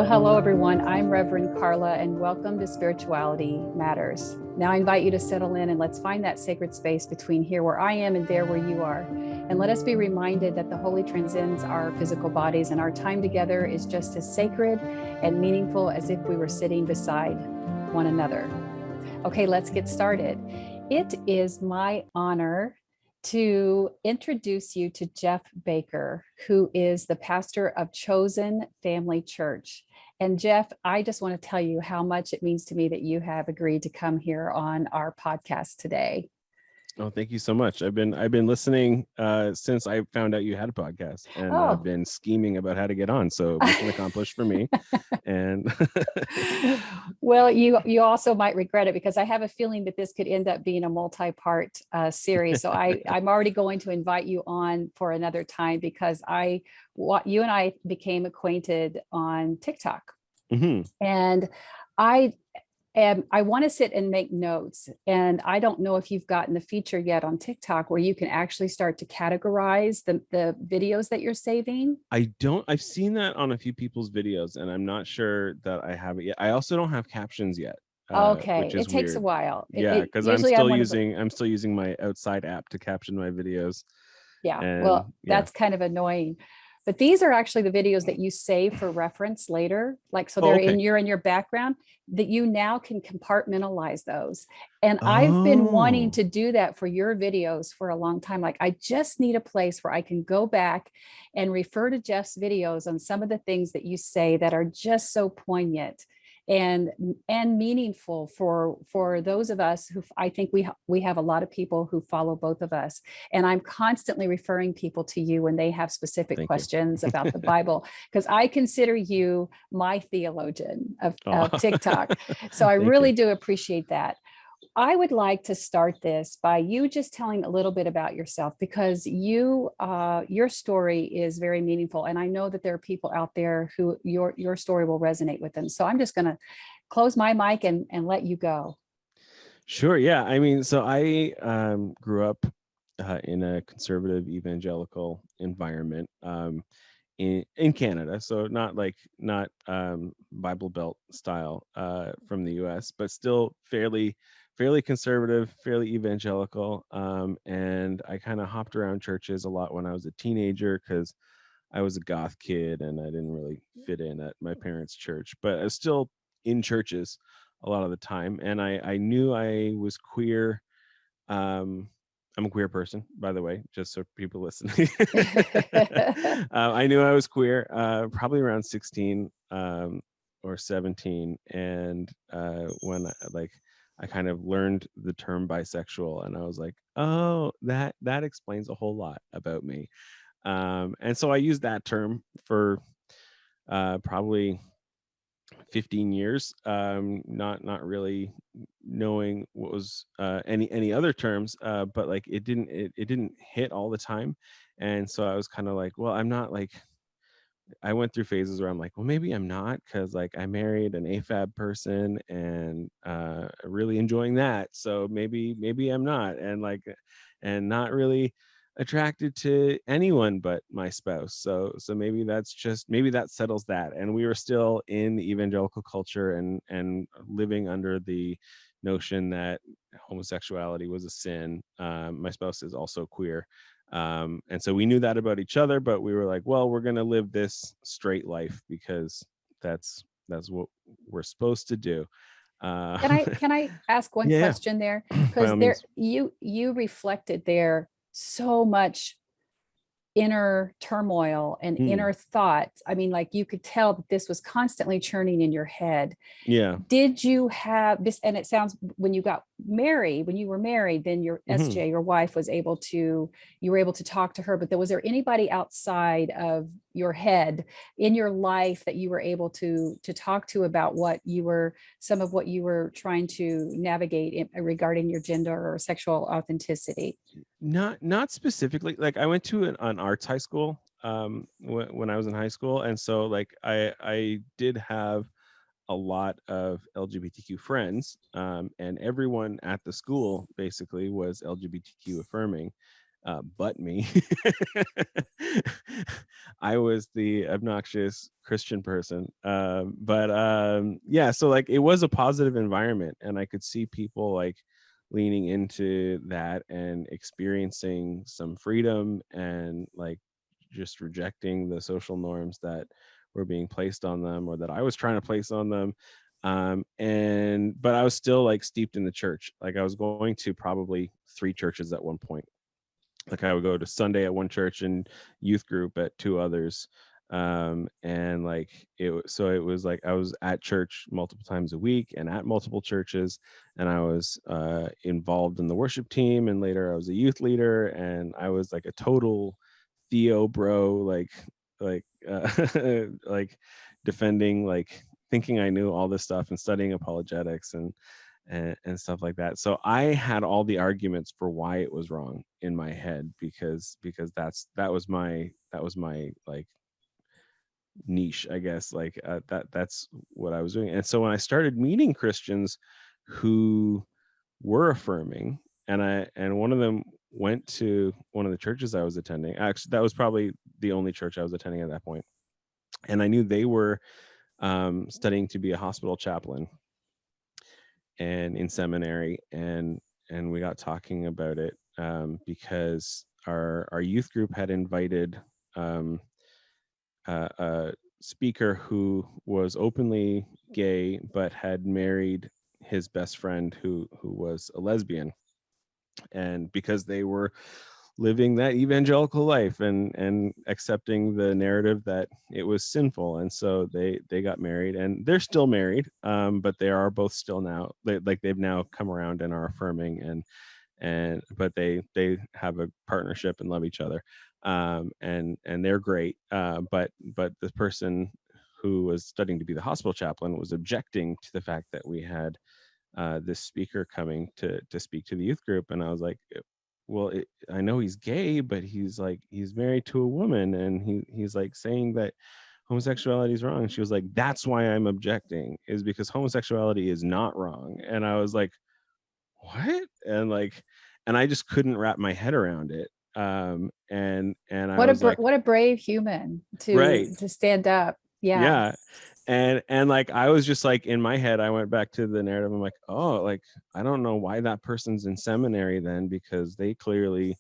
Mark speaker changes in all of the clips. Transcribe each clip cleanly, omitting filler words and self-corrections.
Speaker 1: Well, hello, everyone. I'm Reverend Karla, and welcome to Spirituality Matters. Now, I invite you to settle in and let's find that sacred space between here where I am and there where you are. And let us be reminded that the holy transcends our physical bodies, and our time together is just as sacred and meaningful as if we were sitting beside one another. Okay, let's get started. It is my honor to introduce you to Jeff Baker, who is the pastor of Chosen Family Church. And Jeff, I just want to tell you how much it means to me that you have agreed to come here on our podcast today.
Speaker 2: Oh, thank you so much. I've been listening since I found out you had a podcast, and I've been scheming about how to get on. So mission accomplished for me. And
Speaker 1: well, you also might regret it, because I have a feeling that this could end up being a multi-part series. So I'm already going to invite you on for another time, because you and I became acquainted on TikTok, and I want to sit and make notes. And I don't know if you've gotten the feature yet on TikTok where you can actually start to categorize the videos that you're saving.
Speaker 2: I've seen that on a few people's videos, and I'm not sure that I have it yet. I also don't have captions yet.
Speaker 1: Okay,
Speaker 2: which is
Speaker 1: it takes
Speaker 2: weird.
Speaker 1: a while.
Speaker 2: Yeah, because I'm still using my outside app to caption my videos.
Speaker 1: Yeah, that's kind of annoying. But these are actually the videos that you save for reference later. Like, so they're in your background, that you now can compartmentalize those. And I've been wanting to do that for your videos for a long time. Like, I just need a place where I can go back and refer to Jeff's videos on some of the things that you say that are just so poignant and meaningful for those of us who, I think we have a lot of people who follow both of us, and I'm constantly referring people to you when they have specific questions about the Bible, because I consider you my theologian of TikTok. So I really do appreciate that. I would like to start this by you just telling a little bit about yourself, because your story is very meaningful, and I know that there are people out there who your story will resonate with them. So I'm just going to close my mic and let you go.
Speaker 2: Sure. Yeah. I mean, so I grew up in a conservative evangelical environment in Canada, so not Bible Belt style from the U.S., but still fairly conservative, fairly evangelical. And I kind of hopped around churches a lot when I was a teenager, because I was a goth kid and I didn't really fit in at my parents' church, but I was still in churches a lot of the time. And I knew I was queer. I'm a queer person, by the way, just so people listening. I knew I was queer probably around 16 or 17. And when I kind of learned the term bisexual, and I was like, oh, that explains a whole lot about me. And so I used that term for probably 15 years, not really knowing what was any other terms, but like it didn't hit all the time. And so I was kind of like, well, I'm not like, I went through phases where I'm like, well, maybe I'm not, because like I married an AFAB person and really enjoying that. So maybe I'm not, and not really attracted to anyone but my spouse. So maybe that settles that. And we were still in the evangelical culture and living under the notion that homosexuality was a sin. My spouse is also queer. And so we knew that about each other, but we were like, well, we're going to live this straight life because that's what we're supposed to do.
Speaker 1: Can I ask one question there? Because you reflected there so much inner turmoil and inner thoughts. I mean, like, you could tell that this was constantly churning in your head.
Speaker 2: Yeah.
Speaker 1: Did you have this? And it sounds, when you were married, then your SJ, your wife, you were able to talk to her, but was there anybody outside of your head in your life that you were able to talk to about some of what you were trying to navigate regarding your gender or sexual authenticity?
Speaker 2: Not specifically. Like, I went to an arts high school when I was in high school, and so like I did have a lot of LGBTQ friends, and everyone at the school basically was LGBTQ affirming. but me. I was the obnoxious Christian person. Yeah, so like it was a positive environment, and I could see people like leaning into that and experiencing some freedom, and like just rejecting the social norms that were being placed on them, or that I was trying to place on them. But I was still like steeped in the church. Like I was going to probably 3 churches at one point. Like I would go to Sunday at one church and youth group at 2 others. And like it was like I was at church multiple times a week and at multiple churches, and I was involved in the worship team, and later I was a youth leader, and I was like a total Theo bro, like defending, like thinking I knew all this stuff and studying apologetics and stuff like that. So I had all the arguments for why it was wrong in my head, because that was my like niche, I guess. Like that's what I was doing. And so when I started meeting Christians who were affirming, and one of them went to one of the churches I was attending. Actually, that was probably the only church I was attending at that point. And I knew they were studying to be a hospital chaplain and in seminary, and we got talking about it, because our youth group had invited a speaker who was openly gay but had married his best friend who was a lesbian, and because they were living that evangelical life and accepting the narrative that it was sinful, and so they got married, and they're still married, but they are both still now, they've now come around and are affirming, but they have a partnership and love each other, and they're great, but the person who was studying to be the hospital chaplain was objecting to the fact that we had this speaker coming to speak to the youth group. And I was like, well, I know he's gay, but he's married to a woman, and he's like saying that homosexuality is wrong. And she was like, that's why I'm objecting, is because homosexuality is not wrong. And I was like, what? And I just couldn't wrap my head around it. And I was like,
Speaker 1: what a brave human
Speaker 2: right,
Speaker 1: to stand up.
Speaker 2: yeah. And like I was just like, in my head I went back to the narrative. I'm like, oh, like I don't know why that person's in seminary then, because they clearly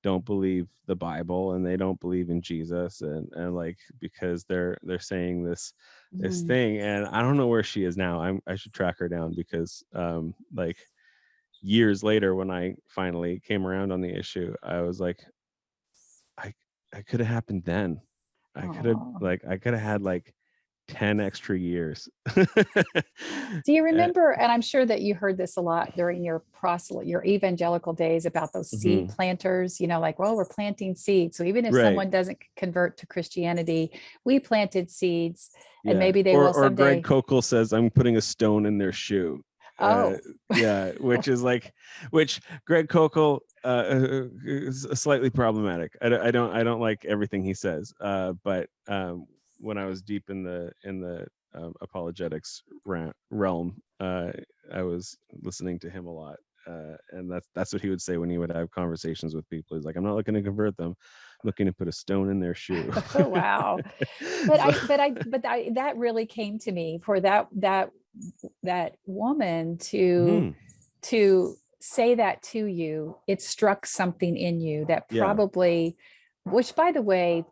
Speaker 2: don't believe the Bible, and they don't believe in Jesus, and like because they're saying this thing. And I don't know where she is now. I should track her down, because like years later, when I finally came around on the issue, I was like, I could have happened then. I could have had like 10 extra years.
Speaker 1: Do you remember, and I'm sure that you heard this a lot during your your evangelical days, about those seed planters, like, well, we're planting seeds. So even if someone doesn't convert to Christianity, we planted seeds, and maybe they will someday.
Speaker 2: Or Greg Kokel says, I'm putting a stone in their shoe.
Speaker 1: Oh,
Speaker 2: yeah, which Greg Kokel is slightly problematic. I don't like everything he says, but when I was deep in the apologetics realm, I was listening to him a lot, and that's what he would say when he would have conversations with people. He's like, I'm not looking to convert them, I'm looking to put a stone in their shoe.
Speaker 1: Oh, wow. But that really came to me, for that woman to say that to you. It struck something in you that probably, which, by the way,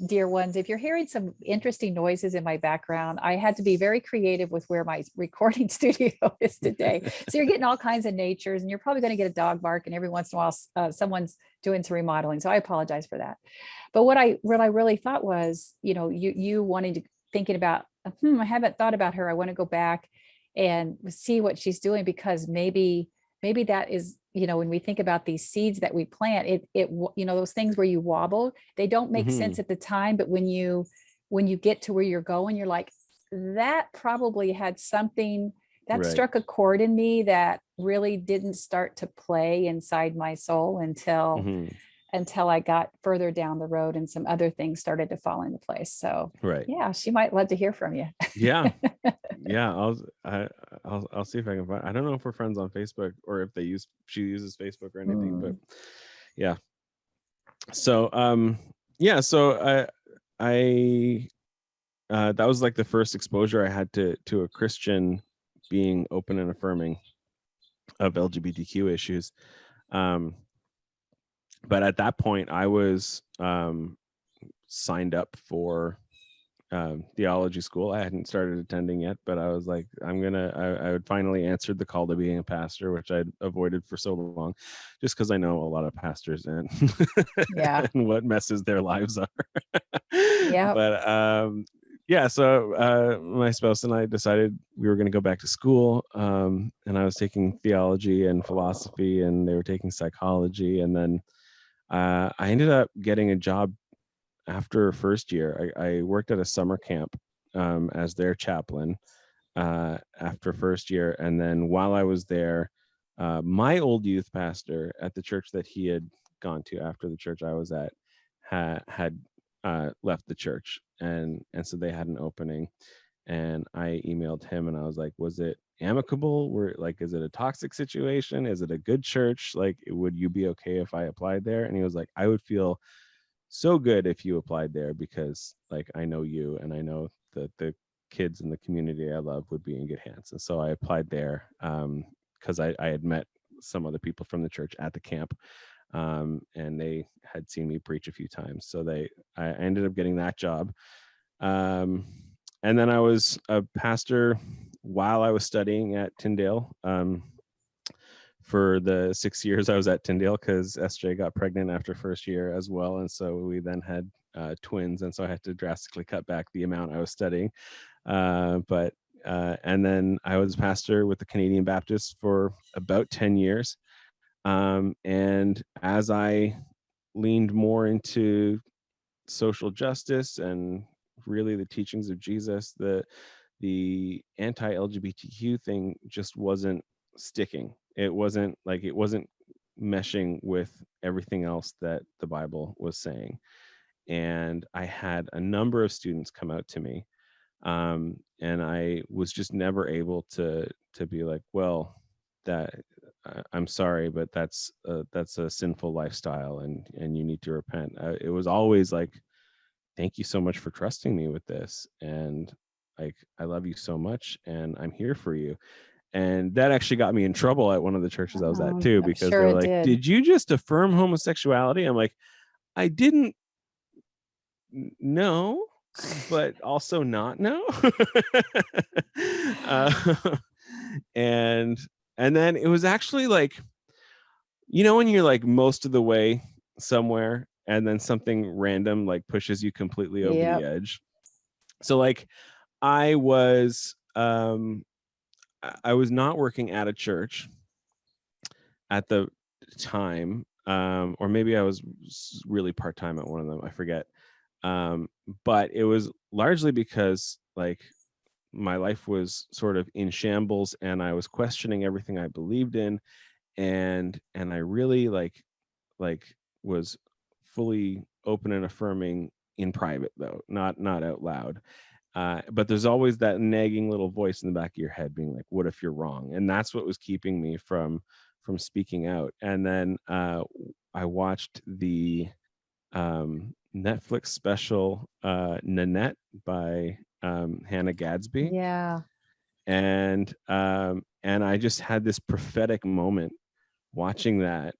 Speaker 1: dear ones, if you're hearing some interesting noises in my background, I had to be very creative with where my recording studio is today. So you're getting all kinds of natures, and you're probably going to get a dog bark, and every once in a while someone's doing some remodeling. So I apologize for that. But what I really thought was, you wanting to, thinking about, I haven't thought about her. I want to go back and see what she's doing, because maybe that is, when we think about these seeds that we plant, it those things where you wobble, they don't make sense at the time, but when you get to where you're going, you're like, that probably had something that struck a chord in me that really didn't start to play inside my soul until I got further down the road and some other things started to fall into place. So yeah, she might love to hear from you.
Speaker 2: Yeah. I'll see if I can find. I don't know if we're friends on Facebook, or if she uses Facebook or anything, but yeah. So yeah, so I that was like the first exposure I had to a Christian being open and affirming of LGBTQ issues. Um, but at that point, I was signed up for theology school. I hadn't started attending yet, but I was like, I had finally answered the call to being a pastor, which I'd avoided for so long, just because I know a lot of pastors and
Speaker 1: Yeah.
Speaker 2: and what messes their lives are.
Speaker 1: Yeah.
Speaker 2: But yeah, so my spouse and I decided we were going to go back to school, and I was taking theology and philosophy, and they were taking psychology, and then I ended up getting a job after first year. I worked at a summer camp as their chaplain after first year. And then while I was there, my old youth pastor at the church that he had gone to after the church I was at had left the church. And so they had an opening. And I emailed him and I was like, was it amicable? Is it a toxic situation? Is it a good church? Like, would you be okay if I applied there? And he was like, I would feel so good if you applied there, because like I know you and I know that the kids in the community I love would be in good hands. And so I applied there because I had met some other people from the church at the camp, and they had seen me preach a few times. So I ended up getting that job. And then I was a pastor while I was studying at Tyndale. For the 6 years I was at Tyndale, because SJ got pregnant after first year as well. And so we then had twins. And so I had to drastically cut back the amount I was studying. And then I was pastor with the Canadian Baptists for about 10 years. And as I leaned more into social justice and really the teachings of Jesus, the anti-LGBTQ thing just wasn't sticking. It wasn't meshing with everything else that the Bible was saying. And I had a number of students come out to me, and I was just never able to be like, well, that I'm sorry, but that's a sinful lifestyle, and you need to repent. It was always like, thank you so much for trusting me with this, and like, I love you so much and I'm here for you. And that actually got me in trouble at one of the churches I was at too,
Speaker 1: I'm
Speaker 2: because
Speaker 1: sure
Speaker 2: they're
Speaker 1: it
Speaker 2: like,
Speaker 1: did.
Speaker 2: did you just affirm homosexuality? I'm like, I didn't know, but also not know. uh, and then it was actually like, when you're like most of the way somewhere and then something random like pushes you completely over the
Speaker 1: Yep.
Speaker 2: edge. So like I was not working at a church at the time, or maybe I was really part-time at one of them, I forget. But it was largely because like my life was sort of in shambles and I was questioning everything I believed in, and I really like was fully open and affirming in private, though not out loud. But there's always that nagging little voice in the back of your head being like, what if you're wrong? And that's what was keeping me from speaking out. And then I watched the Netflix special Nanette by Hannah Gadsby.
Speaker 1: Yeah.
Speaker 2: And I just had this prophetic moment watching that,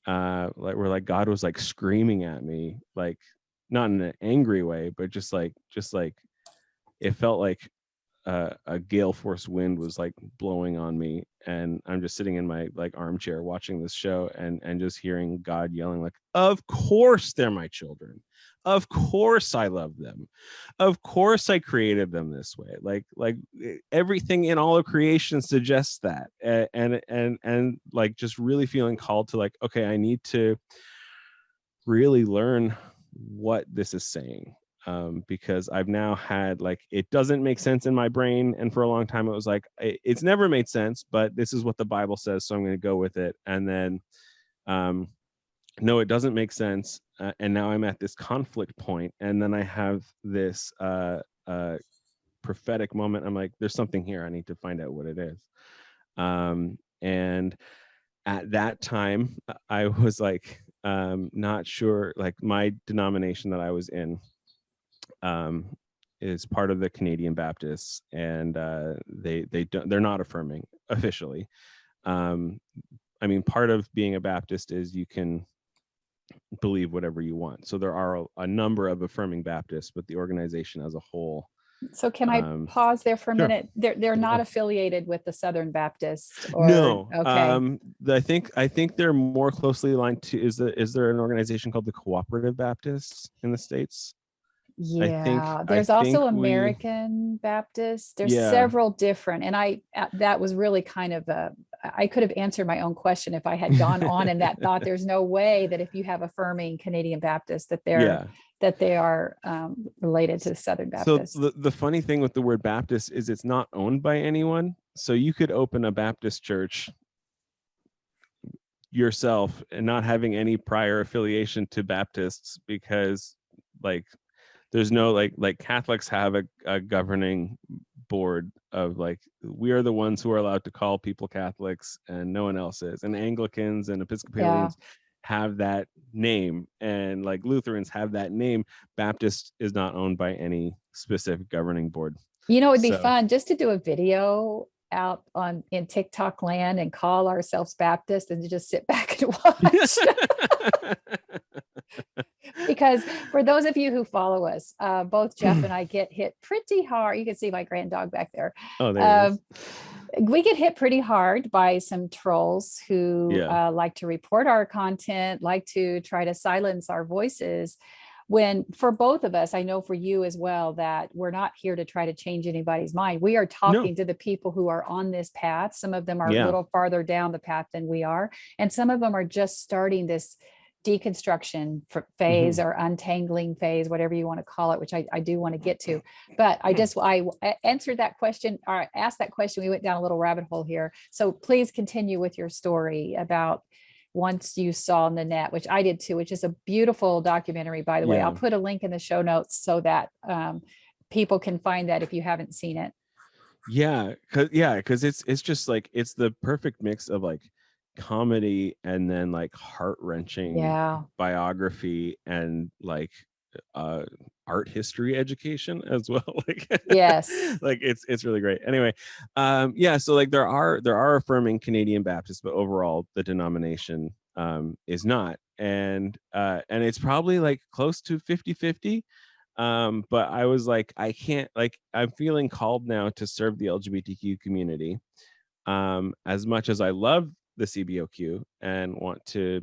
Speaker 2: where God was like screaming at me, like not in an angry way, but just like it felt like a gale force wind was like blowing on me, and I'm just sitting in my like armchair watching this show, and just hearing God yelling like, of course they're my children, of course I love them, of course I created them this way, like everything in all of creation suggests that. And like just really feeling called to like, okay, I need to really learn what this is saying, because I've now had like, it doesn't make sense in my brain, and for a long time it was like, it's never made sense, but this is what the Bible says, so I'm going to go with it. And then no, it doesn't make sense, and now I'm at this conflict point, and then I have this prophetic moment. I'm like, there's something here, I need to find out what it is. And at that time I was like, not sure, like my denomination that I was in is part of the Canadian Baptists, and they're not affirming officially. I mean, part of being a Baptist is you can believe whatever you want. So there are a number of affirming Baptists, but the organization as a whole.
Speaker 1: So can I pause there for a
Speaker 2: sure.
Speaker 1: minute? They're not affiliated with the Southern Baptist, or
Speaker 2: no.
Speaker 1: Okay.
Speaker 2: I think they're more closely aligned to, is there an organization called the Cooperative Baptists in the States?
Speaker 1: Yeah, there's also American Baptist. There's several different, and that was really kind of I could have answered my own question if I had gone on in that thought. There's no way that if you have affirming Canadian Baptists that they are related to the Southern Baptist.
Speaker 2: So the funny thing with the word Baptist is it's not owned by anyone. So you could open a Baptist church yourself and not having any prior affiliation to Baptists, because like there's no like Catholics have a governing board of like, we are the ones who are allowed to call people Catholics and no one else is, and Anglicans and Episcopalians have that name, and like Lutherans have that name. Baptist is not owned by any specific governing board.
Speaker 1: You know, it'd be fun just to do a video out in TikTok land and call ourselves Baptist and to just sit back and watch. Because for those of you who follow us, both Jeff and I get hit pretty hard. You can see my grand dog back there.
Speaker 2: Oh, there
Speaker 1: we get hit pretty hard by some trolls who like to report our content, like to try to silence our voices. When for both of us, I know for you as well, that we're not here to try to change anybody's mind. We are talking to the people who are on this path. Some of them are a little farther down the path than we are. And some of them are just starting this deconstruction phase or untangling phase, whatever you want to call it, which I do want to get to. But I answered that question, or asked that question. We went down a little rabbit hole here. So please continue with your story about once you saw Nanette, which I did too, which is a beautiful documentary, by the way. I'll put a link in the show notes so that people can find that if you haven't seen it.
Speaker 2: Because it's just like, it's the perfect mix of like comedy and then like heart-wrenching biography and like art history education as well. Like like it's really great. Anyway, so like there are affirming Canadian Baptists, but overall the denomination is not, and it's probably like close to 50-50. But I was like, I can't, like, I'm feeling called now to serve the LGBTQ community as much as I love the CBOQ and want to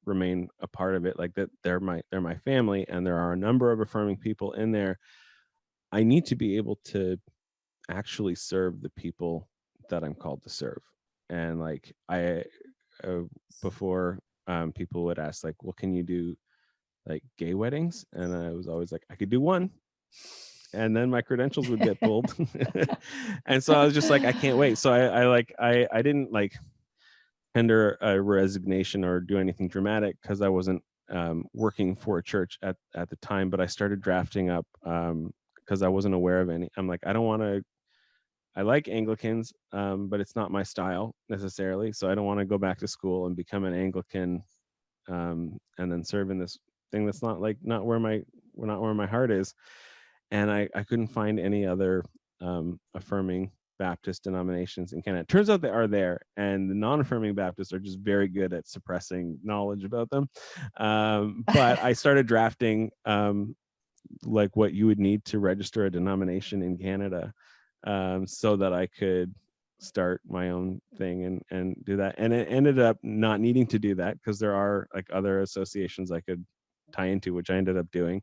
Speaker 2: remain a part of it. Like that, they're my family, and there are a number of affirming people in there. I need to be able to actually serve the people that I'm called to serve. And like before, people would ask like, well, can you do like gay weddings? And I was always like, I could do one, and then my credentials would get pulled. And so I was just like, I can't wait. So I didn't like tender a resignation or do anything dramatic, because I wasn't working for a church at the time. But I started drafting up because I wasn't aware of any. I'm like, I like Anglicans, but it's not my style necessarily. So I don't want to go back to school and become an Anglican and then serve in this thing that's not where my heart is. And I couldn't find any other affirming Baptist denominations in Canada. It turns out they are there, and the non-affirming Baptists are just very good at suppressing knowledge about them. But I started drafting like what you would need to register a denomination in Canada, so that I could start my own thing and do that. And it ended up not needing to do that, because there are like other associations I could tie into, which I ended up doing.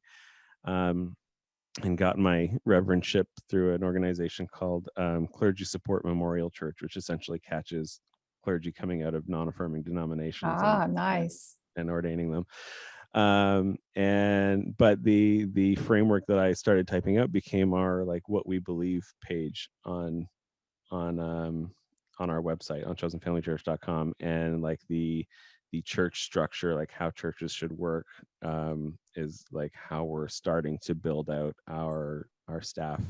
Speaker 2: And got my reverendship through an organization called Clergy Support Memorial Church, which essentially catches clergy coming out of non-affirming denominations and ordaining them. But the framework that I started typing up became our like what we believe page on our website on chosenfamilychurch.com, and like the church structure, like how churches should work, is like how we're starting to build out our staff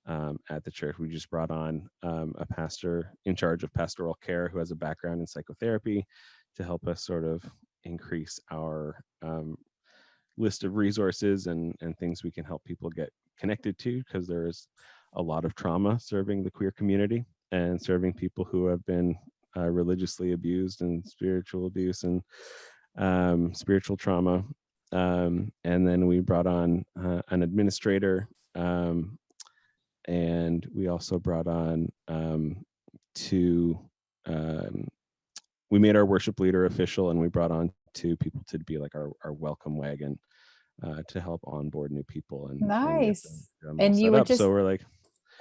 Speaker 2: at the church. We just brought on a pastor in charge of pastoral care who has a background in psychotherapy to help us sort of increase our list of resources and things we can help people get connected to, because there is a lot of trauma serving the queer community and serving people who have been religiously abused and spiritual abuse and spiritual trauma. And then we brought on an administrator, and we also brought on we made our worship leader official, and we brought on 2 people to be like our welcome wagon to help onboard new people and
Speaker 1: Nice.
Speaker 2: get them
Speaker 1: And
Speaker 2: all
Speaker 1: you
Speaker 2: set
Speaker 1: were
Speaker 2: up.
Speaker 1: just,
Speaker 2: So we're like,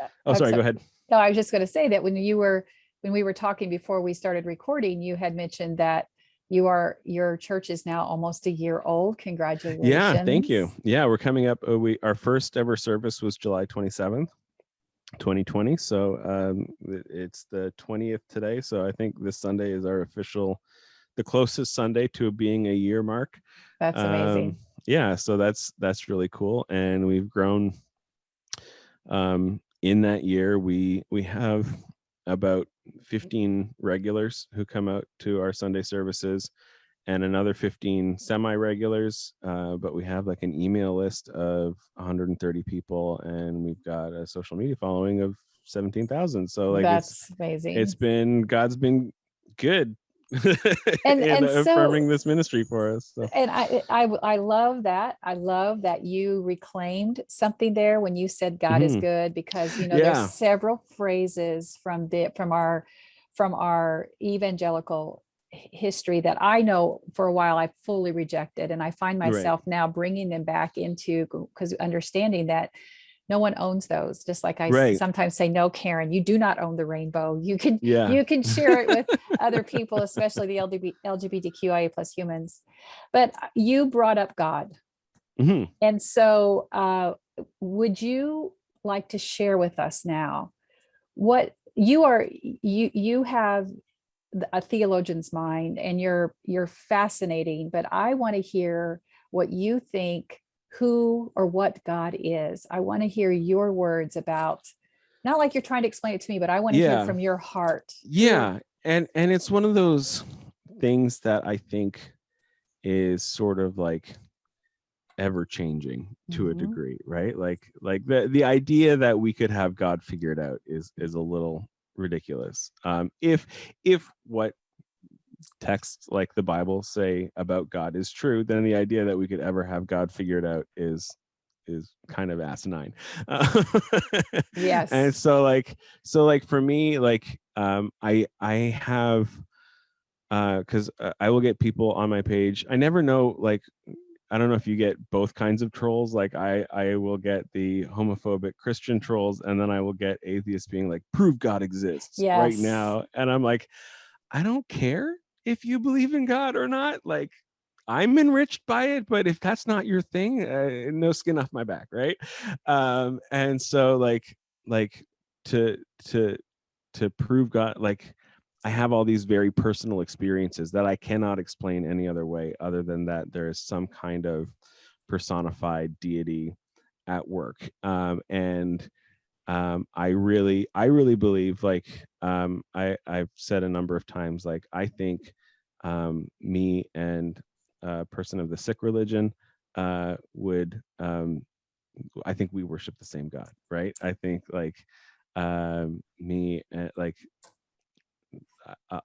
Speaker 2: oh,
Speaker 1: I'm
Speaker 2: sorry, go
Speaker 1: sorry.
Speaker 2: ahead.
Speaker 1: No, I was just going to say that when we were talking before we started recording, you had mentioned that your church is now almost a year old. Congratulations.
Speaker 2: Yeah, thank you. Yeah, we're coming up. Our first ever service was July 27th, 2020. So it's the 20th today. So I think this Sunday is the closest Sunday to being a year mark.
Speaker 1: That's amazing.
Speaker 2: Yeah, so that's really cool. And we've grown in that year. We have about 15 regulars who come out to our Sunday services, and another 15 semi-regulars, but we have like an email list of 130 people, and we've got a social media following of 17,000. So like
Speaker 1: that's amazing.
Speaker 2: God's been good
Speaker 1: and
Speaker 2: in affirming
Speaker 1: so,
Speaker 2: this ministry for us. So.
Speaker 1: And I love that. I love that you reclaimed something there when you said God is good, because there's several phrases from our evangelical history that I know for a while I fully rejected, and I find myself now bringing them back into, because understanding that no one owns those. Just like I sometimes say, no, Karen, you do not own the rainbow. You can share it with other people, especially the LGBTQIA plus humans. But you brought up God. And so would you like to share with us now what you have a theologian's mind, and you're fascinating, but I want to hear what you think who or what God is. I want to hear your words about, not like you're trying to explain it to me, but I want to hear from your heart.
Speaker 2: Yeah. And it's one of those things that I think is sort of like ever changing to a degree, right? Like the idea that we could have God figured out is a little ridiculous. If what texts like the Bible say about God is true, then the idea that we could ever have God figured out is kind of asinine.
Speaker 1: Yes.
Speaker 2: And so for me, I have because I will get people on my page. I never know, I don't know if you get both kinds of trolls. Like I will get the homophobic Christian trolls, and then I will get atheists being like, prove God exists right now. And I'm like, I don't care if you believe in God or not. Like, I'm enriched by it, but if that's not your thing, no skin off my back, right? And so to prove God, like, I have all these very personal experiences that I cannot explain any other way other than that there is some kind of personified deity at work. And I really believe, I've said a number of times, like, I think me and a person of the Sikh religion would I think we worship the same God, right? I think me and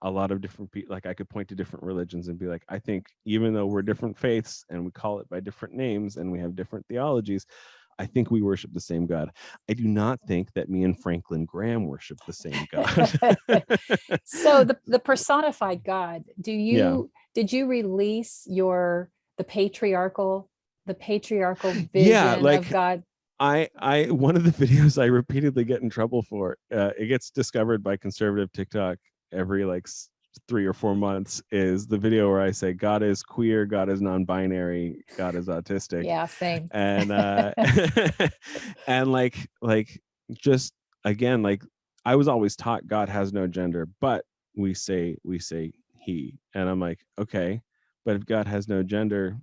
Speaker 2: a lot of different people, like I could point to different religions and be like, I think even though we're different faiths and we call it by different names and we have different theologies, I think we worship the same God. I do not think that me and Franklin Graham worship the same God.
Speaker 1: So the personified God, did you release the patriarchal vision of God?
Speaker 2: I one of the videos I repeatedly get in trouble for, it gets discovered by conservative TikTok every 3 or 4 months, is the video where I say God is queer, God is non-binary, God is autistic.
Speaker 1: Yeah, same.
Speaker 2: And and just again, I was always taught God has no gender, but we say he, and I'm like, okay, but if God has no gender,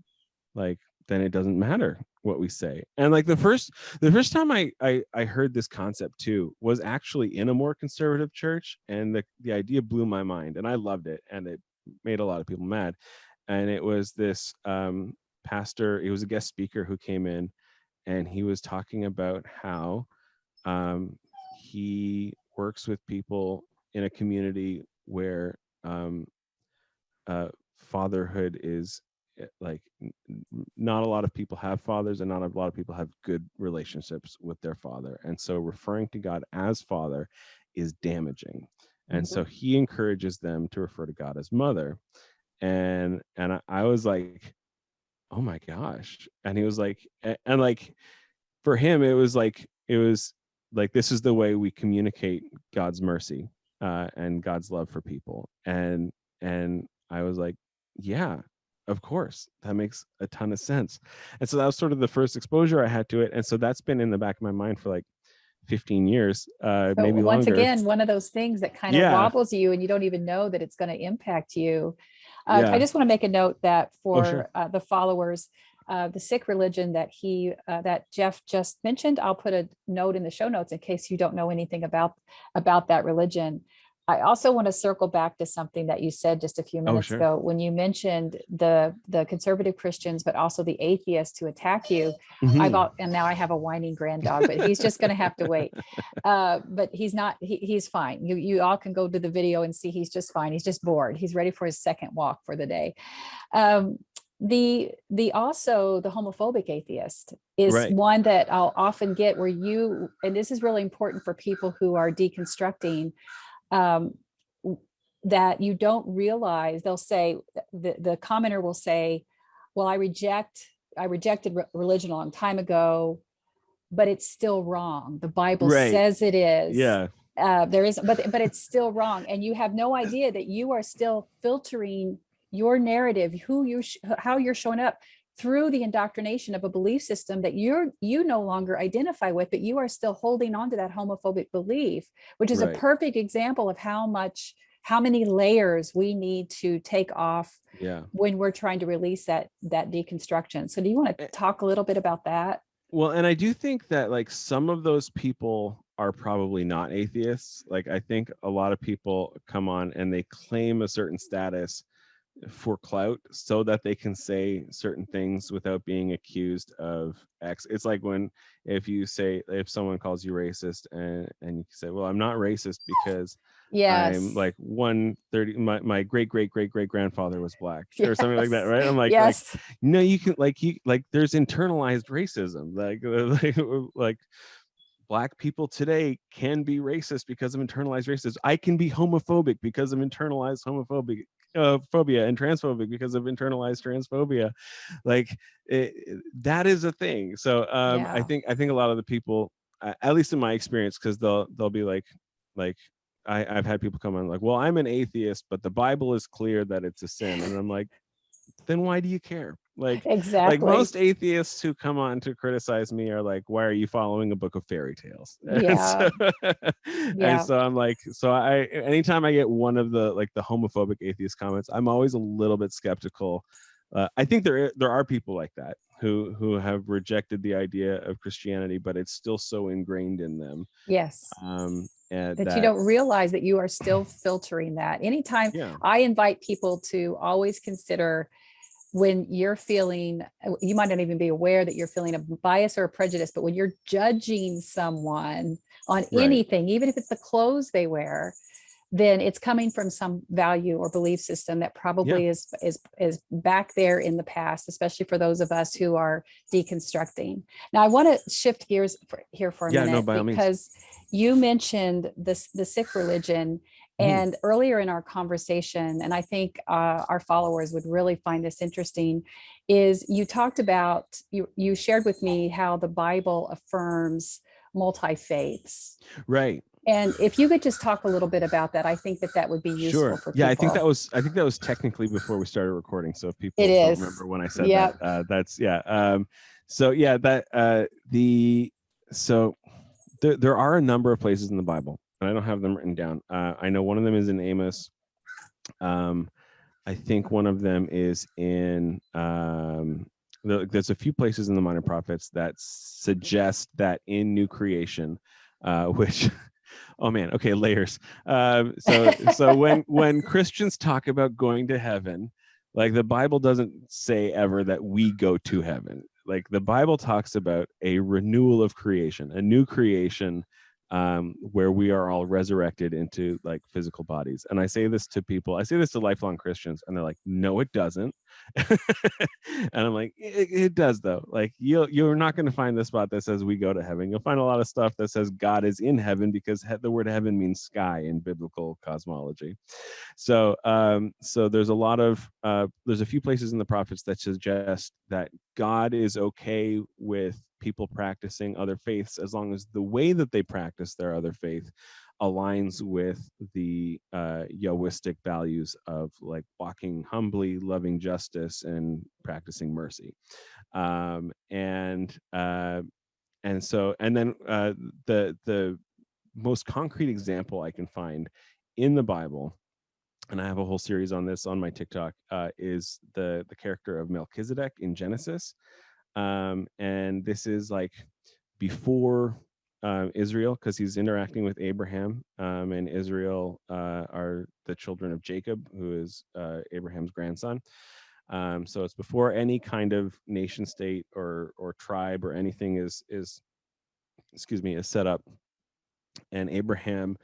Speaker 2: then it doesn't matter what we say. And the first time I heard this concept too was actually in a more conservative church, and the idea blew my mind, and I loved it, and it made a lot of people mad. and it was this pastor. He was a guest speaker who came in, and he was talking about how he works with people in a community where fatherhood is like not a lot of people have fathers, and not a lot of people have good relationships with their father, and so referring to God as father is damaging. And so he encourages them to refer to God as mother. And I was like, oh my gosh. And he was like, and like for him it was like this is the way we communicate God's mercy and God's love for people. And I was like, yeah, of course, that makes a ton of sense. And so that was sort of the first exposure I had to it, and so that's been in the back of my mind for like 15 years,
Speaker 1: So
Speaker 2: maybe
Speaker 1: once
Speaker 2: longer.
Speaker 1: again, one of those things that kind of wobbles you and you don't even know that it's going to impact you. I just want to make a note that for the followers, the Sikh religion that that Jeff just mentioned, I'll put a note in the show notes in case you don't know anything about that religion. I also want to circle back to something that you said just a few minutes ago when you mentioned the conservative Christians, but also the atheists who attack you. And now I have a whining grand dog, but he's just going to have to wait. But he's not. He's fine. You all can go to the video and see he's just fine. He's just bored. He's ready for his second walk for the day. The homophobic atheist is one that I'll often get where and this is really important for people who are deconstructing. That you don't realize. They'll say, the commenter will say, well, I rejected religion a long time ago, but it's still wrong. The Bible says it is. There is, but it's still wrong. And you have no idea that you are still filtering your narrative, how you're showing up through the indoctrination of a belief system that you no longer identify with, but you are still holding on to that homophobic belief, which is a perfect example of how many layers we need to take off when we're trying to release that deconstruction. So do you want to talk a little bit about that?
Speaker 2: Well, and I do think that like some of those people are probably not atheists. Like I think a lot of people come on and they claim a certain status for clout so that they can say certain things without being accused of X. It's like if someone calls you racist and you say, well, I'm not racist because I'm like 130, my great grandfather was black or something like that, right? I'm like, no, you can there's internalized racism, like Black people today can be racist because of internalized racism. I can be homophobic because of internalized phobia, and transphobic because of internalized transphobia. That is a thing. So I think a lot of the people, at least in my experience, because they'll be like I've had people come on like, well, I'm an atheist, but the Bible is clear that it's a sin, and I'm like, then why do you care?
Speaker 1: Exactly.
Speaker 2: Like most atheists who come on to criticize me are like, why are you following a book of fairy tales? And so I'm like, anytime I get one of the homophobic atheist comments, I'm always a little bit skeptical. I think there are people like that who have rejected the idea of Christianity, but it's still so ingrained in them.
Speaker 1: That you don't realize that you are still filtering that. Anytime I invite people to always consider, when you're feeling, you might not even be aware that you're feeling a bias or a prejudice, but when you're judging someone on anything, even if it's the clothes they wear, then it's coming from some value or belief system that probably is back there in the past, especially for those of us who are deconstructing. Now, I want to shift gears here for a minute, because you mentioned the Sikh religion. And earlier in our conversation, and I think our followers would really find this interesting, is you talked about, you shared with me how the Bible affirms multi-faiths.
Speaker 2: Right.
Speaker 1: And if you could just talk a little bit about that, I think that would be useful for people.
Speaker 2: Yeah, I think that was technically before we started recording. So if people don't remember when I said that, there are a number of places in the Bible, and I don't have them written down. I know one of them is in Amos. I think one of them is in there's a few places in the Minor Prophets that suggest that in new creation, which oh man, okay, layers. So when Christians talk about going to heaven, Like the Bible doesn't say ever that we go to heaven. Like the Bible talks about a renewal of creation, a new creation, where we are all resurrected into like physical bodies. And I say this to people, I say this to lifelong Christians, and they're like, no, it doesn't. And I'm like, it does though. Like you're not going to find the spot that says we go to heaven. You'll find a lot of stuff that says God is in heaven, because the word heaven means sky in biblical cosmology. So there's a lot of there's a few places in the prophets that suggest that God is okay with people practicing other faiths as long as the way that they practice their other faith aligns with the Yahwistic values of like walking humbly, loving justice, and practicing mercy. And then the most concrete example I can find in the Bible, and I have a whole series on this on my TikTok, is the character of Melchizedek in Genesis. And this is like before Israel, because he's interacting with Abraham, and Israel are the children of Jacob, who is Abraham's grandson. So it's before any kind of nation state or tribe or anything is set up. And Abraham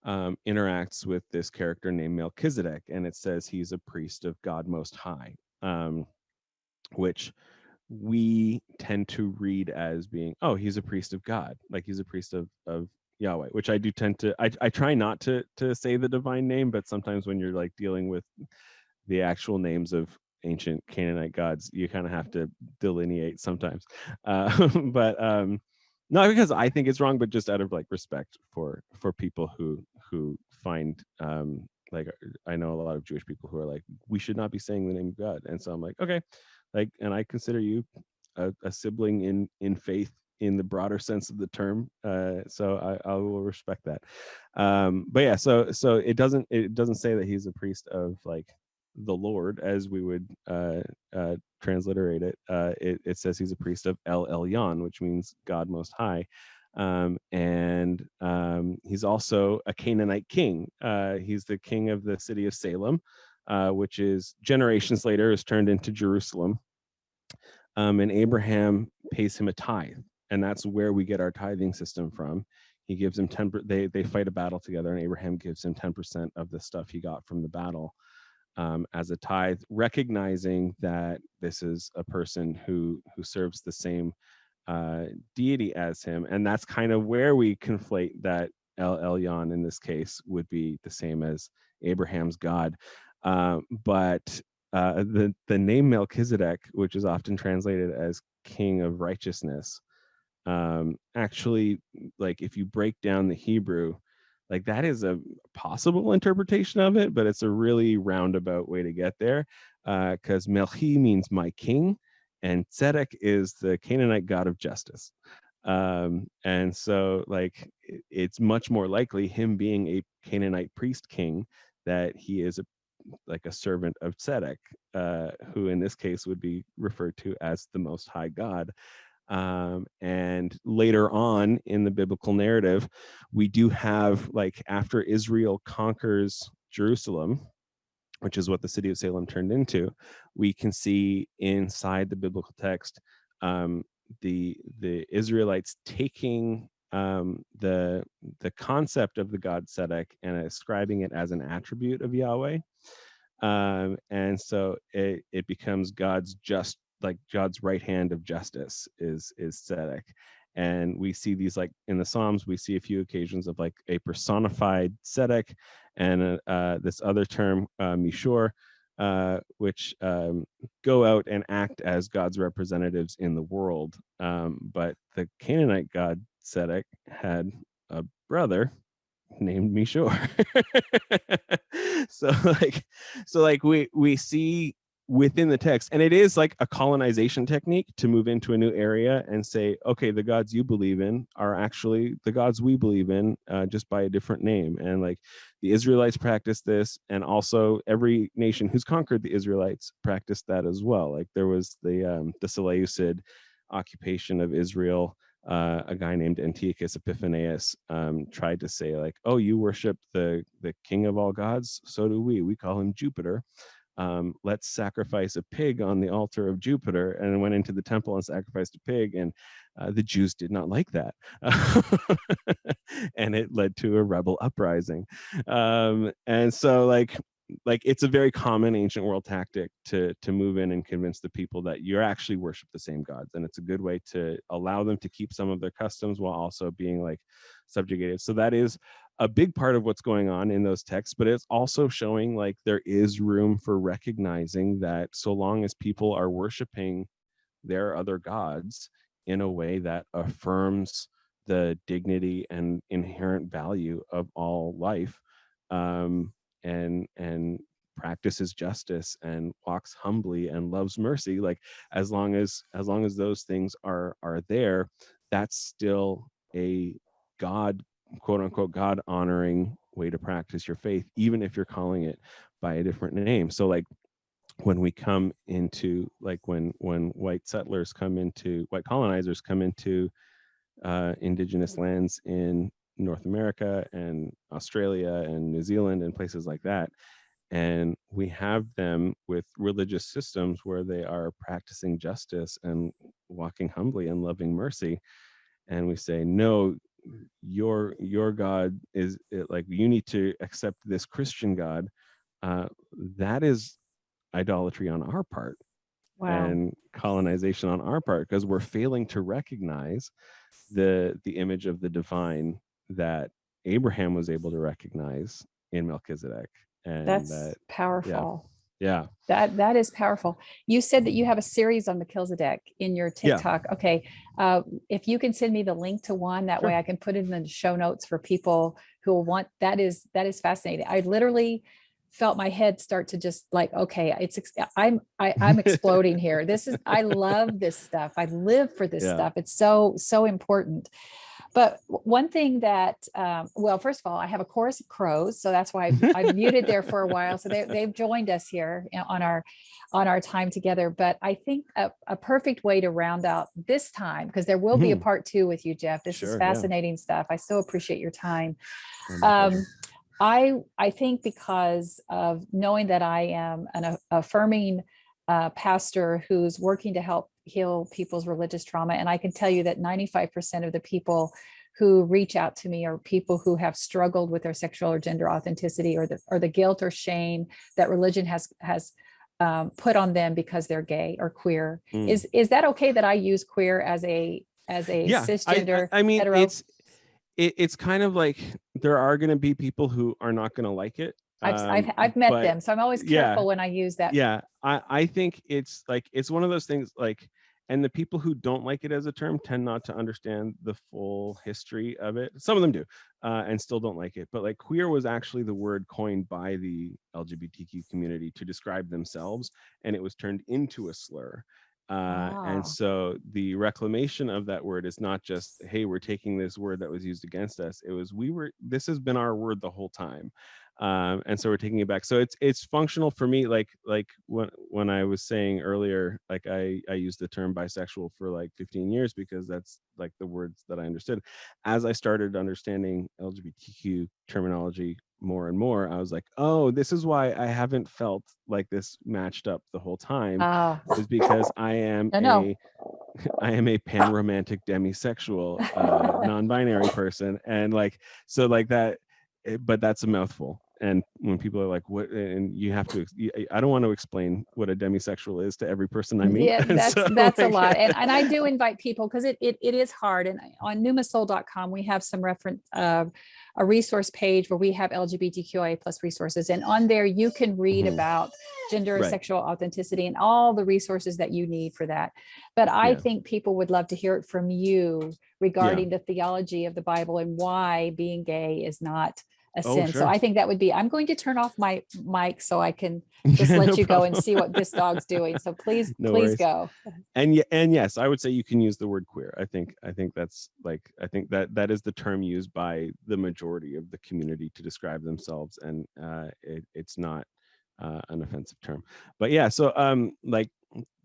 Speaker 2: interacts with this character named Melchizedek, and it says he's a priest of God Most High, which we tend to read as being, oh, he's a priest of God, like he's a priest of Yahweh, which I do tend to, I try not to say the divine name, but sometimes when you're like dealing with the actual names of ancient Canaanite gods, you kind of have to delineate sometimes. But not because I think it's wrong, but just out of like respect for people who find like, I know a lot of Jewish people who are like, we should not be saying the name of God. And so I'm like, okay, like, and I consider you a sibling in faith in the broader sense of the term. So I will respect that. But yeah, so it doesn't say that he's a priest of like the Lord as we would transliterate it. It says he's a priest of El Elyon, which means God Most High. And he's also a Canaanite king. He's the king of the city of Salem, which is generations later is turned into Jerusalem. And Abraham pays him a tithe, and that's where we get our tithing system from. He gives him 10. They fight a battle together, and Abraham gives him 10% of the stuff he got from the battle as a tithe, recognizing that this is a person who serves the same deity as him, and that's kind of where we conflate that El Elyon in this case would be the same as Abraham's God. But the name Melchizedek, which is often translated as King of Righteousness, actually, like if you break down the Hebrew, like that is a possible interpretation of it, but it's a really roundabout way to get there, because Melchi means my king, and Tzedek is the Canaanite god of justice. And so like it's much more likely him being a Canaanite priest king that he is like a servant of Tzedek, who in this case would be referred to as the Most High God. And later on in the biblical narrative, we do have, like, after Israel conquers Jerusalem, which is what the city of Salem turned into, we can see inside the biblical text the Israelites taking the concept of the god Tzedek and ascribing it as an attribute of Yahweh. And so it becomes God's right hand of justice is Tzedek. And we see these, like in the Psalms, we see a few occasions of like a personified Tzedek and this other term, Mishor, which go out and act as God's representatives in the world. But the Canaanite god Tzedek had a brother named Mishor. so like we see within the text, and it is like a colonization technique to move into a new area and say, okay, the gods you believe in are actually the gods we believe in, just by a different name. And like the Israelites practiced this, and also every nation who's conquered the Israelites practiced that as well. Like there was the Seleucid occupation of Israel. A guy named Antiochus Epiphanes tried to say like, oh, you worship the king of all gods, so do we call him Jupiter. let's sacrifice a pig on the altar of Jupiter, and went into the temple and sacrificed a pig. And the Jews did not like that. And it led to a rebel uprising. And so like it's a very common ancient world tactic to move in and convince the people that you actually worship the same gods. And it's a good way to allow them to keep some of their customs while also being like subjugated. So that is a big part of what's going on in those texts, but it's also showing like there is room for recognizing that so long as people are worshiping their other gods in a way that affirms the dignity and inherent value of all life, and practices justice and walks humbly and loves mercy, like as long as those things are there, that's still a God, quote unquote, God honoring way to practice your faith, even if you're calling it by a different name. So like when we come into like when white colonizers come into indigenous lands in North America and Australia and New Zealand and places like that, and we have them with religious systems where they are practicing justice and walking humbly and loving mercy, and we say, no, your God is like, you need to accept this Christian God, that is idolatry on our part. Wow. And colonization on our part, because we're failing to recognize the image of the divine that Abraham was able to recognize in Melchizedek. And
Speaker 1: that's powerful.
Speaker 2: Yeah.
Speaker 1: That is powerful. You said that you have a series on Melchizedek in your TikTok. Yeah. Okay. If you can send me the link to one, that way I can put it in the show notes for people who will want. That is fascinating. I literally felt my head start to just like, okay, I'm exploding here. I love this stuff. I live for this stuff. It's so important. But one thing that, well, first of all, I have a chorus of crows, so that's why I've muted there for a while. So they've joined us here on our time together. But I think a perfect way to round out this time, because there will be a part 2 with you, Jeff. This is fascinating stuff. I so appreciate your time. I think because of knowing that I am an affirming pastor who's working to help heal people's religious trauma. And I can tell you that 95% of the people who reach out to me are people who have struggled with their sexual or gender authenticity, or the guilt or shame that religion has put on them because they're gay or queer. Is that okay that I use queer as a cisgender?
Speaker 2: I mean, hetero? It's kind of like there are going to be people who are not going to like it.
Speaker 1: I've met them, so I'm always careful when I use that.
Speaker 2: Yeah, I think it's like, it's one of those things like, and the people who don't like it as a term tend not to understand the full history of it. Some of them do, and still don't like it. But like, queer was actually the word coined by the LGBTQ community to describe themselves, and it was turned into a slur. And so the reclamation of that word is not just, hey, we're taking this word that was used against us. It was, this has been our word the whole time. And so we're taking it back. So it's functional for me. Like when I was saying earlier, like I used the term bisexual for like 15 years because that's like the words that I understood. As I started understanding LGBTQ terminology more and more, I was like, oh, this is why I haven't felt like this matched up the whole time, is because I am a pan-romantic demisexual non-binary person, and like, so like that, but that's a mouthful. And when people are like, what, and you have to, I don't want to explain what a demisexual is to every person I meet.
Speaker 1: Yeah, that's a lot. And I do invite people, because it is hard. And on numasoul.com, we have some reference, a resource page where we have LGBTQIA plus resources. And on there, you can read about gender and sexual authenticity and all the resources that you need for that. But I think people would love to hear it from you regarding the theology of the Bible and why being gay is not a sin. Sure. So I think that would be, I'm going to turn off my mic so I can just let you go and see what this dog's doing. So please go.
Speaker 2: And yes, I would say you can use the word queer. I think that's like, I think that is the term used by the majority of the community to describe themselves. And it's not an offensive term. But yeah, so like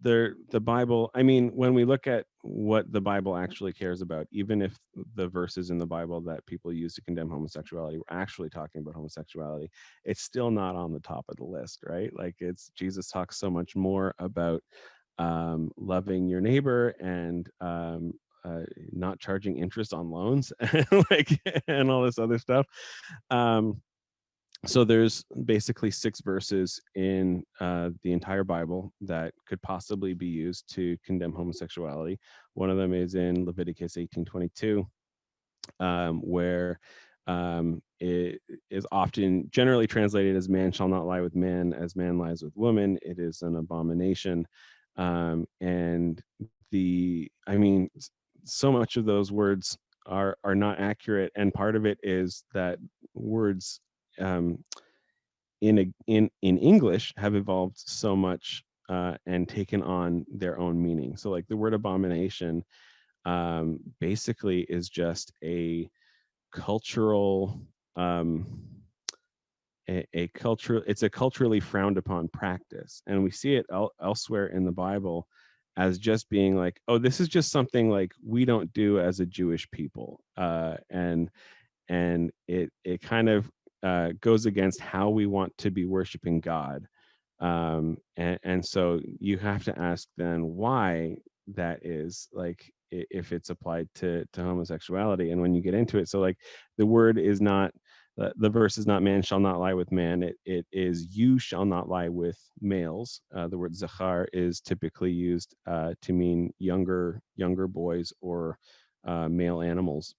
Speaker 2: the Bible, I mean, when we look at what the Bible actually cares about, even if the verses in the Bible that people use to condemn homosexuality were actually talking about homosexuality, it's still not on the top of the list, right? Like Jesus talks so much more about loving your neighbor and not charging interest on loans and all this other stuff. So there's basically 6 verses in the entire Bible that could possibly be used to condemn homosexuality. One of them is in Leviticus 18:22, where it is often generally translated as "man shall not lie with man as man lies with woman. It is an abomination." And so much of those words are not accurate, and part of it is that words in English have evolved so much and taken on their own meaning. So like the word abomination basically is just a cultural it's a culturally frowned upon practice, and we see it elsewhere in the Bible as just being like, oh, this is just something like we don't do as a Jewish people, and it kind of goes against how we want to be worshiping God. And so you have to ask then why that is, like if it's applied to homosexuality. And when you get into it, so like the word is not, the verse is not "man shall not lie with man." It is "you shall not lie with males." The word zachar is typically used to mean younger boys or male animals.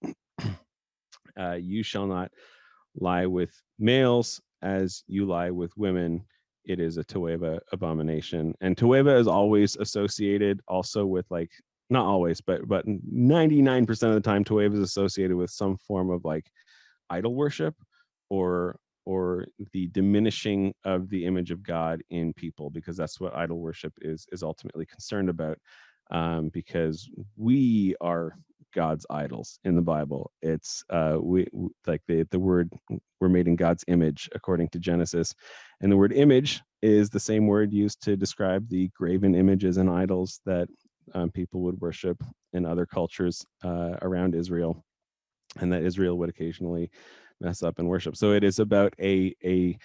Speaker 2: You shall not lie with males as you lie with women. It is a toeva abomination. And toeva is always associated also with, like, not always, but 99% of the time, toeva is associated with some form of like idol worship or the diminishing of the image of God in people, because that's what idol worship is ultimately concerned about. Because we are God's idols in the Bible. It's we like the word, we're made in God's image according to Genesis, and the word image is the same word used to describe the graven images and idols that people would worship in other cultures around Israel, and that Israel would occasionally mess up and worship. So it is about a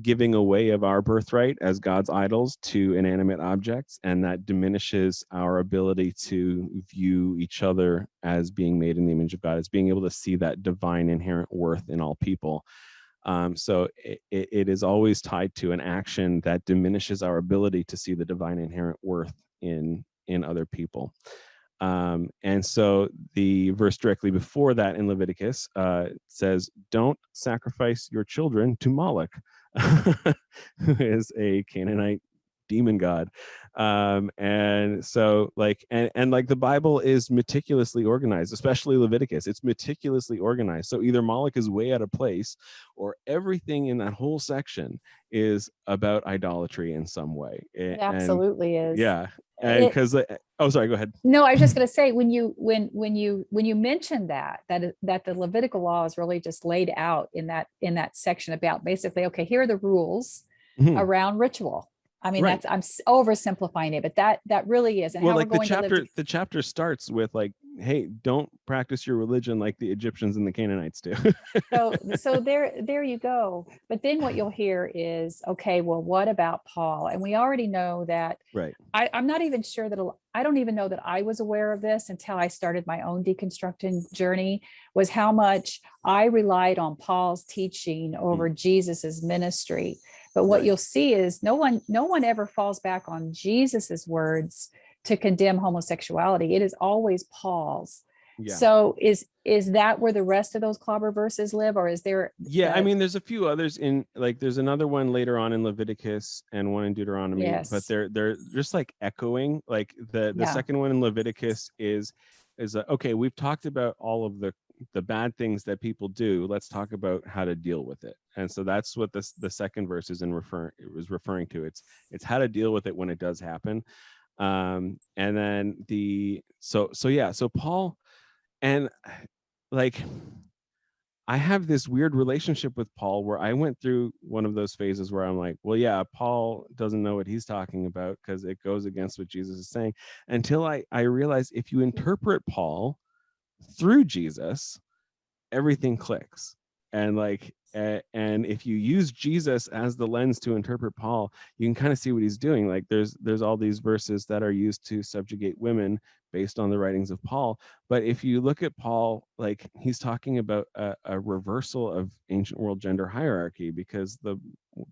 Speaker 2: giving away of our birthright as God's idols to inanimate objects, and that diminishes our ability to view each other as being made in the image of God, as being able to see that divine inherent worth in all people. So it is always tied to an action that diminishes our ability to see the divine inherent worth in other people. And so the verse directly before that in Leviticus says, "Don't sacrifice your children to Moloch," who is a Canaanite demon god. And so like, and like the Bible is meticulously organized, especially Leviticus. It's meticulously organized. So either Moloch is way out of place, or everything in that whole section is about idolatry in some way.
Speaker 1: It absolutely is.
Speaker 2: Yeah. And because oh, sorry, go ahead.
Speaker 1: No, I was just going to say, when you mentioned that the Levitical law is really just laid out in that section about basically, okay, here are the rules around ritual. I mean, right. I'm oversimplifying it, but that really is. And
Speaker 2: well,
Speaker 1: how
Speaker 2: like
Speaker 1: we're going
Speaker 2: the chapter starts with like, hey, don't practice your religion like the Egyptians and the Canaanites do.
Speaker 1: so there you go. But then what you'll hear is, okay, well, what about Paul? And we already know that.
Speaker 2: Right.
Speaker 1: I'm not even sure that I don't even know that I was aware of this until I started my own deconstructing journey, was how much I relied on Paul's teaching over Jesus's ministry. But what you'll see is no one ever falls back on Jesus's words to condemn homosexuality. It is always Paul's. Yeah. So is that where the rest of those clobber verses live, or is there?
Speaker 2: Yeah, I mean, there's a few others in, like, there's another one later on in Leviticus and one in Deuteronomy, yes. But they're just like echoing. Like the second one in Leviticus is okay, we've talked about all of the bad things that people do. Let's talk about how to deal with it. And so that's what the second verse is referring to. It's how to deal with it when it does happen. And then so Paul, and like, I have this weird relationship with Paul where I went through one of those phases where I'm like, well, yeah, Paul doesn't know what he's talking about because it goes against what Jesus is saying, until I realized if you interpret Paul through Jesus, everything clicks. And and if you use Jesus as the lens to interpret Paul, you can kind of see what he's doing. Like there's all these verses that are used to subjugate women based on the writings of Paul. But if you look at Paul, like he's talking about a reversal of ancient world gender hierarchy, because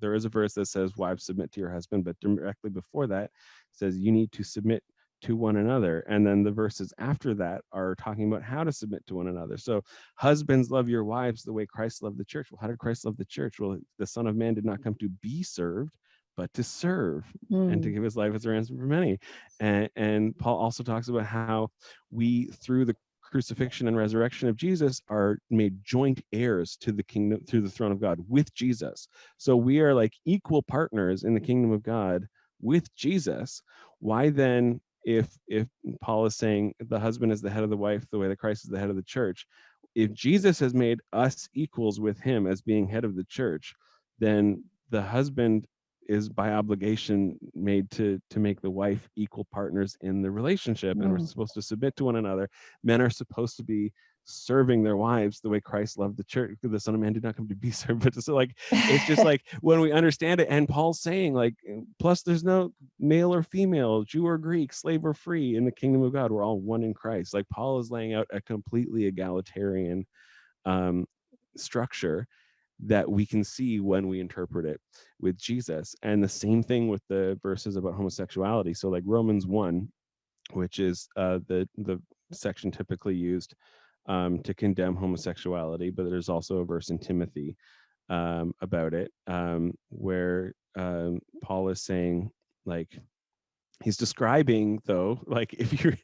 Speaker 2: there is a verse that says, wives, submit to your husband, but directly before that says you need to submit to one another. And then the verses after that are talking about how to submit to one another. So husbands, love your wives the way Christ loved the church. Well, how did Christ love the church? Well, the Son of Man did not come to be served, but to serve and to give his life as a ransom for many. And Paul also talks about how we, through the crucifixion and resurrection of Jesus, are made joint heirs to the kingdom through the throne of God with Jesus. So we are like equal partners in the kingdom of God with Jesus. Why then, if Paul is saying the husband is the head of the wife the way that Christ is the head of the church, if Jesus has made us equals with him as being head of the church, then the husband is by obligation made to make the wife equal partners in the relationship, and we're supposed to submit to one another. Men are supposed to be serving their wives the way Christ loved the church. The Son of Man did not come to be served, but so like it's just like when we understand it, and Paul's saying like, plus there's no male or female, Jew or Greek, slave or free in the kingdom of God. We're all one in Christ. Like Paul is laying out a completely egalitarian structure that we can see when we interpret it with Jesus. And the same thing with the verses about homosexuality. So like Romans 1, which is the section typically used to condemn homosexuality, but there's also a verse in Timothy about it, where Paul is saying, like, he's describing, though, like, if you're,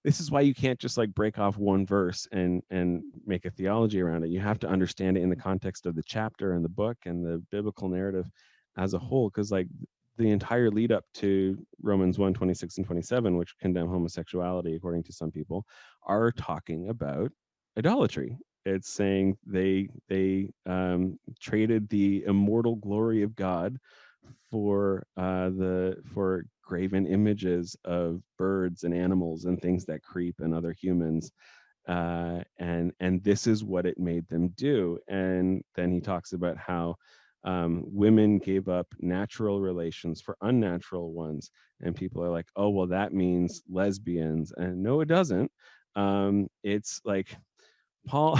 Speaker 2: this is why you can't just like break off one verse and make a theology around it. You have to understand it in the context of the chapter and the book and the biblical narrative as a whole, because like the entire lead up to Romans 1, 26 and 27, which condemn homosexuality according to some people, are talking about idolatry. It's saying they traded the immortal glory of God for graven images of birds and animals and things that creep and other humans, and this is what it made them do. And then he talks about how women gave up natural relations for unnatural ones, and people are like, oh well, that means lesbians. And no, it doesn't. It's like Paul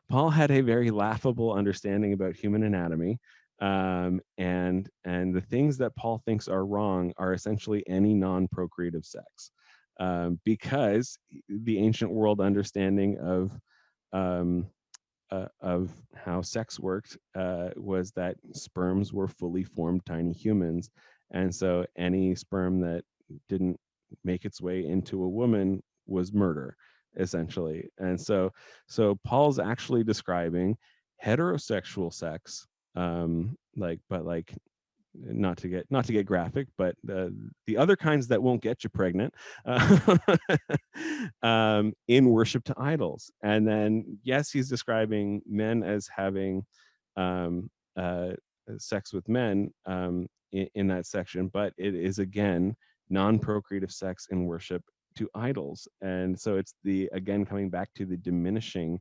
Speaker 2: Paul had a very laughable understanding about human anatomy, and the things that Paul thinks are wrong are essentially any non-procreative sex, because the ancient world understanding of how sex worked was that sperms were fully formed tiny humans, and so any sperm that didn't make its way into a woman was murder, essentially. And so Paul's actually describing heterosexual sex, but like, not to get graphic, but the other kinds that won't get you pregnant, in worship to idols. And then yes, he's describing men as having uh, sex with men in that section, but it is again non-procreative sex in worship to idols. And so it's again coming back to the diminishing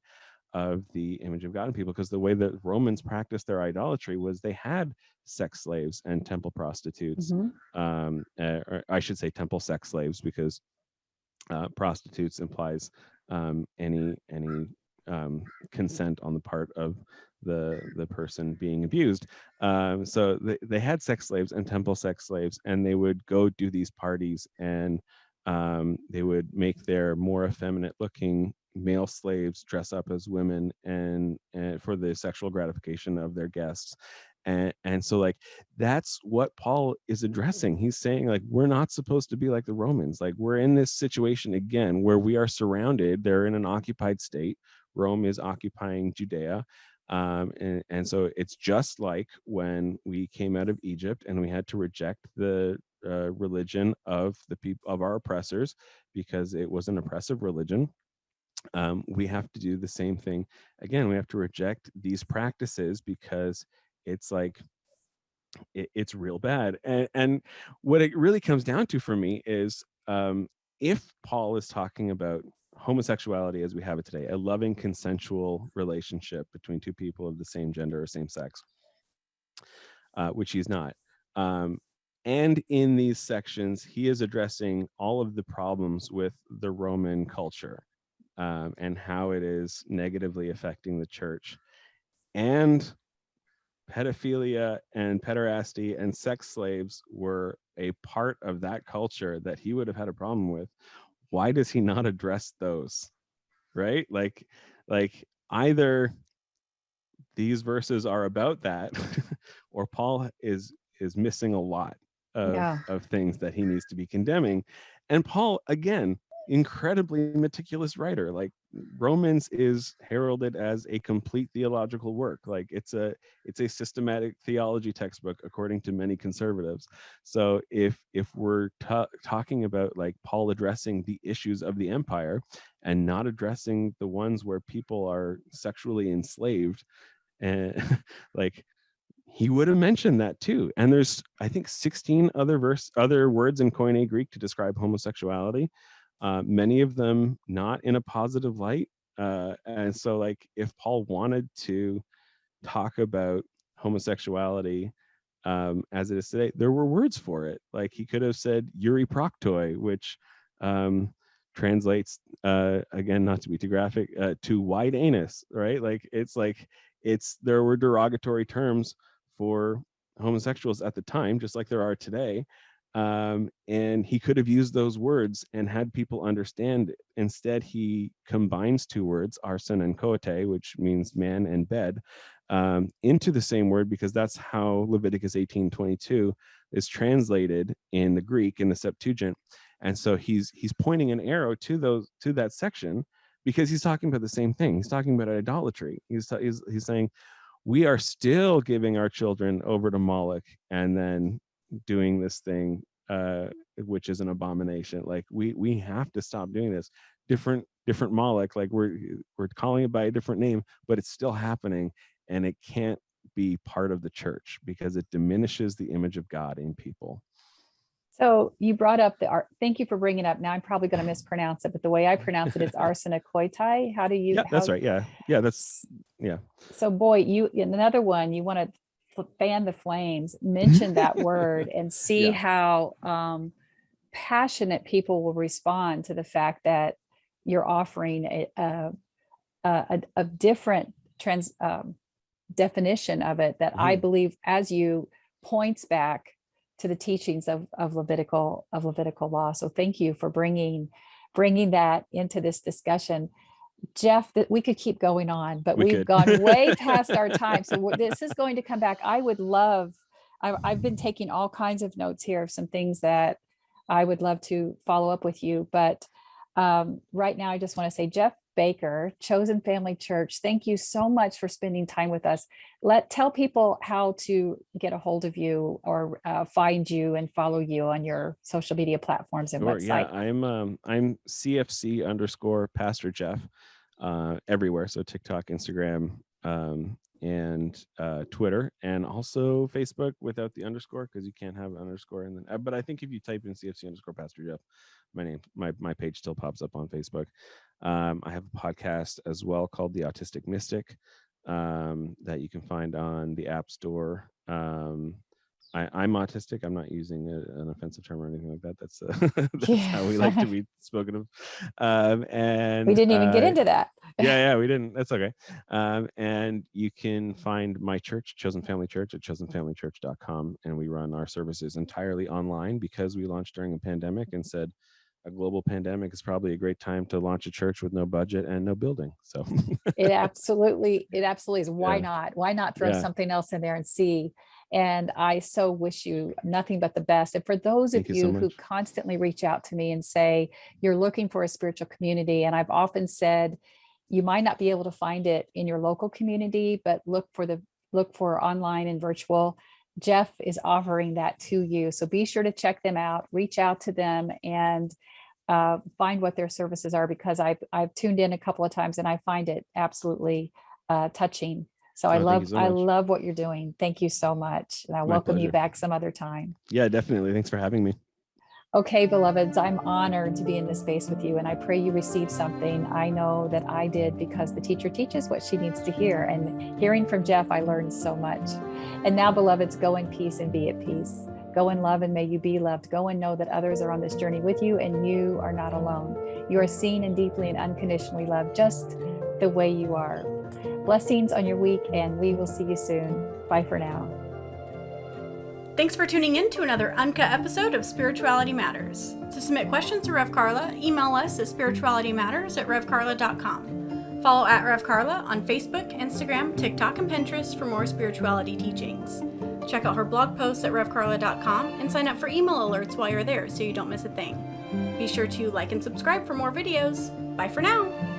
Speaker 2: of the image of God in people, because the way that Romans practiced their idolatry was they had sex slaves and temple prostitutes, or I should say temple sex slaves, because prostitutes implies any consent on the part of the person being abused. So they had sex slaves and temple sex slaves, and they would go do these parties, and they would make their more effeminate looking male slaves dress up as women, and for the sexual gratification of their guests. And so like that's what Paul is addressing. He's saying like, we're not supposed to be like the Romans. Like, we're in this situation again where we are surrounded. They're in an occupied state. Rome is occupying Judea. And so it's just like when we came out of Egypt and we had to reject the religion of the people of our oppressors, because it was an oppressive religion. we have to do the same thing. Again, we have to reject these practices because it's like, it's real bad. And what it really comes down to for me is, if Paul is talking about homosexuality as we have it today, a loving consensual relationship between two people of the same gender or same sex, which he's not. And in these sections, he is addressing all of the problems with the Roman culture, and how it is negatively affecting the church. And pedophilia and pederasty and sex slaves were a part of that culture that he would have had a problem with. Why does he not address those? Right? Like either these verses are about that, or Paul is missing a lot of things that he needs to be condemning. And Paul, again, incredibly meticulous writer. Like, Romans is heralded as a complete theological work. Like, it's a systematic theology textbook according to many conservatives. So if we're talking about like Paul addressing the issues of the empire and not addressing the ones where people are sexually enslaved, and like, he would have mentioned that too. And there's, I think, 16 other words in Koine Greek to describe homosexuality, many of them not in a positive light. And so, like, if Paul wanted to talk about homosexuality as it is today, there were words for it. Like, he could have said euryproktoi, which translates, again, not to be too graphic, to wide anus, right? There were derogatory terms for homosexuals at the time, just like there are today. And he could have used those words and had people understand it. Instead, he combines two words, arson and kote, which means man and bed, into the same word, because that's how Leviticus 18:22 is translated in the Greek, in the Septuagint. And so he's pointing an arrow to that section, because he's talking about the same thing. He's talking about idolatry. He's saying, we are still giving our children over to Moloch and then doing this thing, which is an abomination. Like, we have to stop doing this. Different Moloch, like, we're calling it by a different name, but it's still happening, and it can't be part of the church because it diminishes the image of God in people.
Speaker 1: So you brought up thank you for bringing up. Now I'm probably going to mispronounce it, but the way I pronounce it is arsenokoitai. How do you?
Speaker 2: Yeah, that's right. Yeah.
Speaker 1: So boy, another one, you want to fan the flames, mention that word and see how passionate people will respond to the fact that you're offering a different definition of it that I believe, as you, points back to the teachings of Levitical law. So thank you for bringing that into this discussion. Jeff, that we could keep going on, but we've gone way past our time. So this is going to come back. I would love, I've been taking all kinds of notes here of some things that I would love to follow up with you. But right now, I just want to say, Jeff Baker, Chosen Family Church, thank you so much for spending time with us. Tell people how to get a hold of you or find you and follow you on your social media platforms and website.
Speaker 2: Yeah, I'm CFC_Pastor Jeff everywhere. So TikTok, Instagram, and Twitter, and also Facebook without the underscore, because you can't have an underscore in the, but I think if you type in CFC_Pastor Jeff, my page still pops up on Facebook. I have a podcast as well called The Autistic Mystic, that you can find on the App Store. I'm autistic. I'm not using an offensive term or anything like that. That's how we like to be spoken of. And
Speaker 1: we didn't even get into that.
Speaker 2: Yeah, we didn't. That's okay. And you can find my church, Chosen Family Church, at chosenfamilychurch.com. And we run our services entirely online because we launched during a pandemic and said a global pandemic is probably a great time to launch a church with no budget and no building. So
Speaker 1: it absolutely is. Why not? Why not throw something else in there and see? And I so wish you nothing but the best. And for those of you who constantly reach out to me and say you're looking for a spiritual community, and I've often said you might not be able to find it in your local community, but look for online and virtual. Jeff is offering that to you. So be sure to check them out, reach out to them, and find what their services are, because I've tuned in a couple of times and I find it absolutely touching. So I love what you're doing. Thank you so much. And I welcome you back some other time.
Speaker 2: Yeah, definitely. Thanks for having me.
Speaker 1: Okay, beloveds, I'm honored to be in this space with you, and I pray you receive something. I know that I did, because the teacher teaches what she needs to hear. And hearing from Jeff, I learned so much. And now, beloveds, go in peace and be at peace. Go in love and may you be loved. Go and know that others are on this journey with you and you are not alone. You are seen and deeply and unconditionally loved just the way you are. Blessings on your week, and we will see you soon. Bye for now.
Speaker 3: Thanks for tuning in to another uncut episode of Spirituality Matters. To submit questions to Rev Karla, email us at spiritualitymatters@revkarla.com. Follow @Rev Karla on Facebook, Instagram, TikTok, and Pinterest for more spirituality teachings. Check out her blog posts at revkarla.com and sign up for email alerts while you're there so you don't miss a thing. Be sure to like and subscribe for more videos. Bye for now!